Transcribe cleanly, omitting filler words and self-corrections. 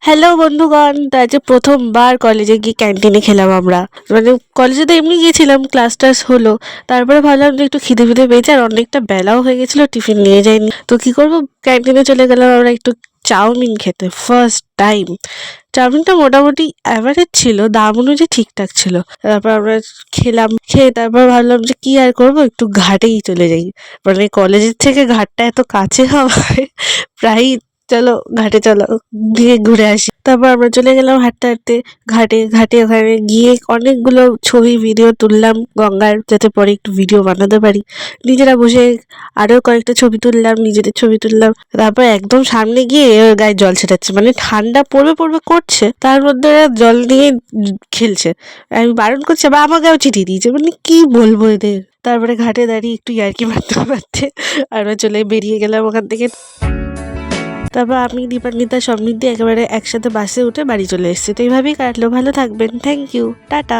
Hello বন্ধুগণ, তো আজকে প্রথমবার কলেজে গিয়ে ক্যান্টিনে খেলাম আমরা। মানে কলেজে তো এমনি গিয়েছিলাম, ক্লাস টাস হলো, তারপরে ভাবলাম যে একটু খিদে ফিদে পেয়েছে আর অনেকটা বেলাও হয়ে গেছিলো, টিফিন নিয়ে যাইনি। তো কি করবো, ক্যান্টিনে চলে গেলাম আমরা একটু চাউমিন খেতে। ফার্স্ট টাইম চাউমিনটা মোটামুটি অ্যাভারেজ ছিল, দাম অনুযায়ী ঠিকঠাক ছিল। তারপর আমরা খেলাম, খেয়ে তারপর ভাবলাম যে কি আর করবো, একটু ঘাটেই চলে যাই। মানে কলেজের থেকে ঘাটটা এত কাছে হওয়ায় প্রায়ই চলো ঘাটে চলো গিয়ে ঘুরে আসি। তারপর আমরা চলে গেলাম হাঁটতে হাঁটতে ঘাটে ঘাটে ওখানে গিয়ে অনেকগুলো ছবি ভিডিও তুললাম গঙ্গার, যাতে পরে একটু ভিডিও বানাতে পারি। নিজেরা বসে আরও কয়েকটা ছবি তুললাম, নিজেদের ছবি তুললাম। তারপর একদম সামনে গিয়ে ওর গায়ে জল ছেটাচ্ছে, মানে ঠান্ডা পড়বে পড়বে করছে, তার মধ্যে ওরা জল নিয়ে খেলছে। আমি বারণ করছি, আবার আমার গায়েও ছিটিয়ে দিয়েছে, মানে কি বলবো এদের। তারপরে ঘাটে দাঁড়িয়ে একটু ইয়ার্কি মারতে মারতে আমরা চলে বেরিয়ে গেলাম ওখান থেকে। তারপর আমি, দীপান্বিতা, সমৃদ্ধি একেবারে একসাথে বাসে উঠে বাড়ি চলে এসেছি। তো এইভাবেই কাটলো। ভালো থাকবেন, থ্যাংক ইউ, টাটা।